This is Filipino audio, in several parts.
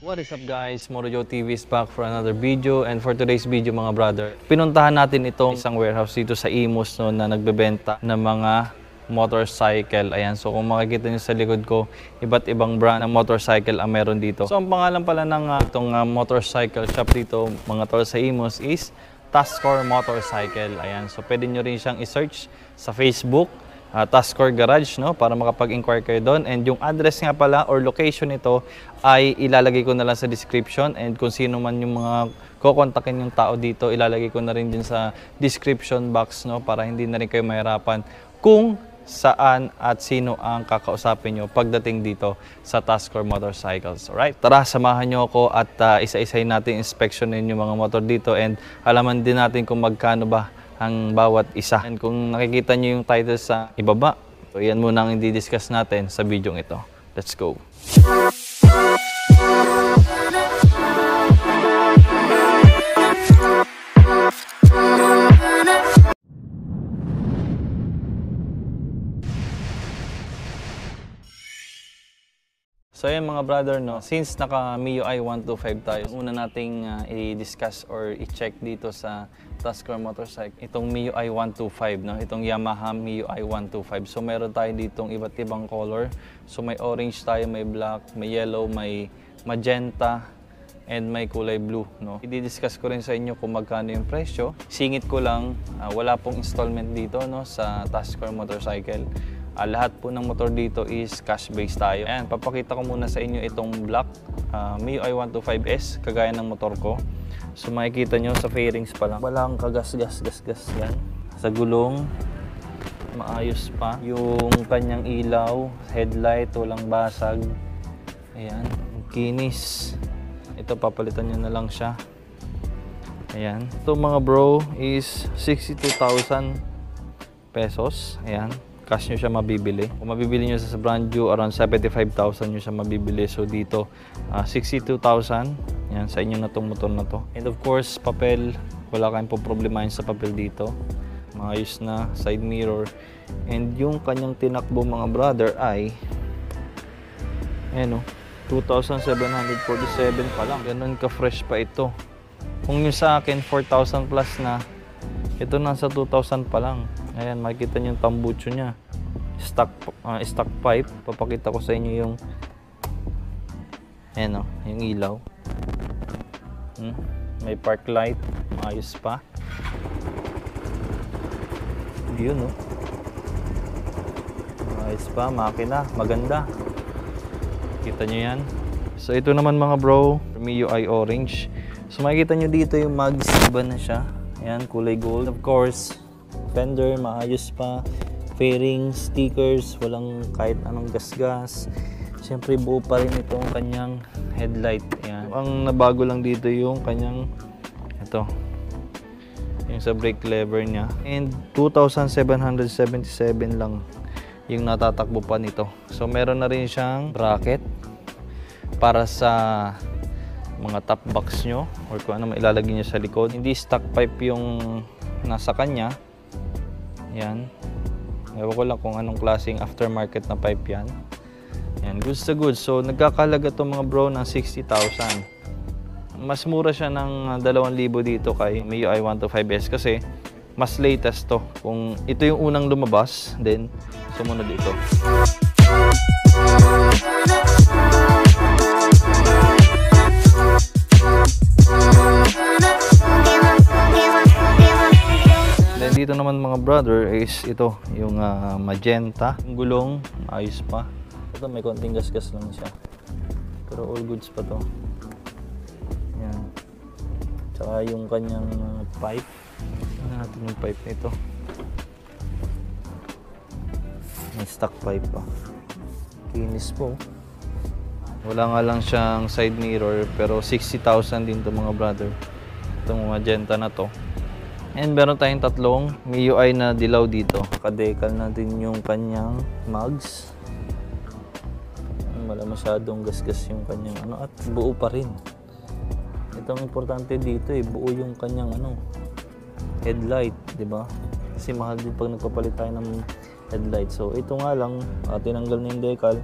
What is up guys? Morojo TV is back for another video, and for today's video mga brother, pinuntahan natin itong isang warehouse dito sa Imus no, na nagbebenta ng mga motorcycle. Ayan, so kung makikita nyo sa likod ko, iba't ibang brand ng motorcycle ang meron dito. So ang pangalan pala ng itong motorcycle shop dito mga tol sa Imus is Taskor Motorcycle. Ayan, so pwede nyo rin siyang i-search sa Facebook, Taskor Garage, no, para makapag-inquire kayo doon. And yung address nga pala or location nito ay ilalagay ko na lang sa description, and kung sino man yung mga kukontakin yung tao dito, ilalagay ko na rin din sa description box, no, para hindi na rin kayo mahirapan kung saan at sino ang kakausapin nyo pagdating dito sa Taskor Motorcycles. Alright? Tara, samahan nyo ako at isa-isahin natin inspeksyonin yung mga motor dito, and alaman din natin kung magkano ba ang bawat isa. And kung nakikita nyo yung title sa ibaba, so yan muna ang i-discuss natin sa video ito. Let's go! So yan mga brother, no, since naka MIUI 125 tayo, una nating i-discuss or i-check dito sa Taskor Motorcycle itong MIUI 125, no, itong Yamaha MIUI 125. So meron tayo ditong iba't ibang color. So may orange tayo, may black, may yellow, may magenta, and may kulay blue, no. I-discuss ko rin sa inyo kung magkano yung presyo. Singit ko lang, wala pong installment dito, no, sa Taskor Motorcycle. Lahat po ng motor dito is cash-based tayo. Ayan, papakita ko muna sa inyo itong black MIUI 125S, kagaya ng motor ko. So makikita nyo sa fairings pa lang, walang kagas-gas-gas-gas yan. Sa gulong, maayos pa. Yung kanyang ilaw, headlight, walang basag. Ayan, kinis. Ito, papalitan nyo na lang siya. Ayan. Ito mga bro is 62,000 pesos. Ayan. Cash nyo siya mabibili. Kung mabibili nyo sa brand new, around 75,000 nyo siya mabibili. So dito, 62,000. Yan, sa inyo na tong motor na to. And of course, papel. Wala kayong problemahin sa papel dito. Maayos na, side mirror. And yung kanyang tinakbo mga brother ay, ayan o, 2,747 pa lang. Ganun ka-fresh pa ito. Kung yung sa akin, 4,000 plus na, ito nasa 2,000 pa lang. Ayan, makikita nyo yung tambucho niya. Stock pipe. Papakita ko sa inyo yung ayan o, yung ilaw. May park light. Maayos pa. Yun o. Maayos pa. Makina. Maganda. Kita nyo yan. So ito naman mga bro, MIUI orange. So makikita nyo dito yung mags. Iba na siya. Ayan, kulay gold. Of course, fender, maayos pa. Fairings, stickers, walang kahit anong gasgas. Siyempre buo pa rin itong kanyang headlight. Ayan. Ang nabago lang dito yung kanyang ito, yung sa brake lever niya. And 2,777 lang yung natatakbo pa nito. So meron na rin siyang bracket para sa mga top box nyo or kung ano mailalagay nyo sa likod. Hindi stock pipe yung nasa kanya. Yan. Ewan ko lang kung anong klaseng aftermarket na pipe yan. Yan, goods to goods. So, nagkakalaga to mga bro ng 60,000. Mas mura siya ng 2,000 dito kay MIUI 125S kasi mas latest to. Kung ito yung unang lumabas, then sumunod ito. Dito naman mga brother is ito, yung magenta. Yung gulong, ayos pa. Ito may konting gas-gas lang siya. Pero all goods pa to. Yan. Tsaka yung kanyang pipe. Tignan natin yung pipe nito. May stock pipe pa. Kinis po. Wala nga lang siyang side mirror pero 60,000 din to mga brother. Itong magenta na to. And meron tayong tatlong MIUI na dilaw dito. Kadecal na din yung kanyang mags. Wala masyadong gasgas yung kanyang ano, at buo pa rin. Itong importante dito buo yung kanyang headlight, di ba? Kasi mahal din pag nagpapalit tayo ng headlight. So ito nga lang, tinanggal na yung decal.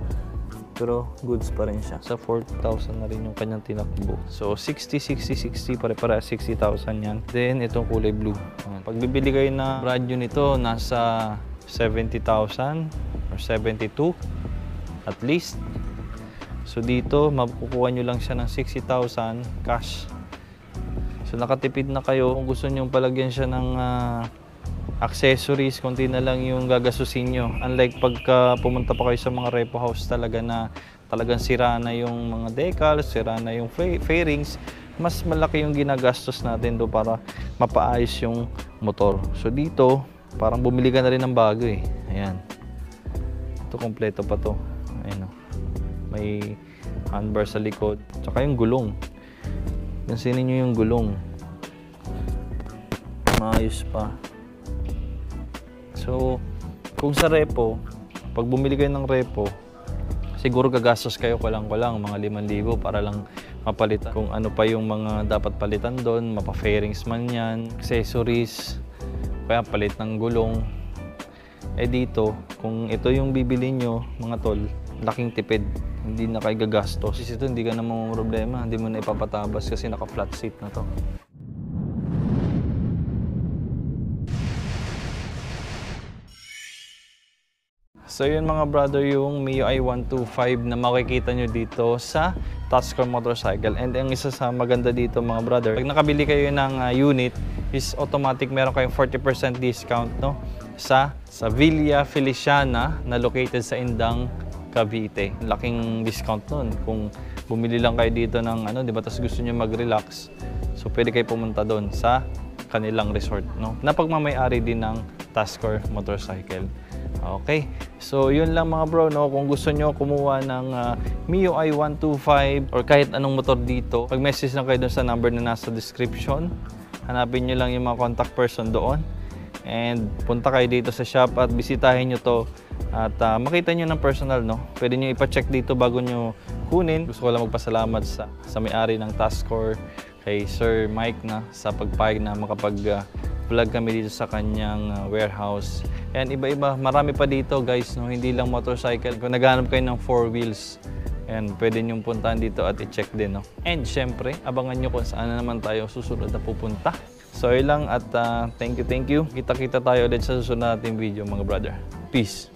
pero goods pa rin siya. Sa 4,000 na rin yung kanyang tinakbo. So 60, 60, 60, pare-para 60,000 yan. Then itong kulay blue. Pag bibili kayo na brand new nito, nasa 70,000 or 72 at least. So dito, makukuha nyo lang siya ng 60,000 cash. So nakatipid na kayo. Kung gusto nyo palagyan siya ng accessories, konti na lang yung gagasusin nyo. Unlike pagka pumunta pa kayo sa mga repo house talaga na talagang sira na yung mga decals, sira na yung fairings, mas malaki yung ginagastos natin do para mapaayos yung motor. So dito, parang bumili ka na rin ng bago eh. Ayan. Ito kompleto pa to. Ayan o. May handbar sa likod. Tsaka yung gulong. Pansinin nyo yung gulong. Maayos pa. So, kung sa repo, pag bumili kayo ng repo, siguro gagastos kayo kulang-kulang, mga 5,000 para lang mapalitan. Kung ano pa yung mga dapat palitan doon, mapa-fairings man yan, accessories, kaya palit ng gulong. Eh dito, kung ito yung bibili nyo, mga tol, laking tipid. Hindi na kayo gagastos. Kasi ito, hindi ka na problema. Hindi mo na ipapatabas kasi naka-flat seat na to. So yun mga brother, yung MIUI 125 na makikita nyo dito sa Tusker Motorcycle. And ang isa sa maganda dito mga brother, pag nakabili kayo ng unit, is automatic meron kayong 40% discount no? sa Villa Feliciana na located sa Indang, Cavite. Laking discount nun. Kung bumili lang kayo dito ng di ba, tas gusto nyo mag-relax, so pwede kayo pumunta doon sa kanilang resort, no? Na pagmamay-ari din ng Tusker Motorcycle. Okay, so yun lang mga bro, no? Kung gusto nyo kumuha ng MIUI 125 or kahit anong motor dito, mag-message lang kayo dun sa number na nasa description. Hanapin nyo lang yung mga contact person doon and punta kayo dito sa shop at bisitahin nyo to at makita nyo ng personal, no? Pwede nyo ipa-check dito bago nyo kunin. Gusto ko lang magpasalamat sa may-ari ng Tusker, kay Sir Mike na sa pagpayag na makapag-vlog kami dito sa kanyang warehouse. And iba-iba, marami pa dito guys, no? Hindi lang motorcycle. Kung naghahanap kayo ng 4 wheels, and pwede nyo puntahan dito at i-check din, no? And syempre, abangan nyo kung saan na naman tayo susunod na pupunta. So yun lang at thank you. Kita-kita tayo ulit sa susunod nating video mga brother. Peace!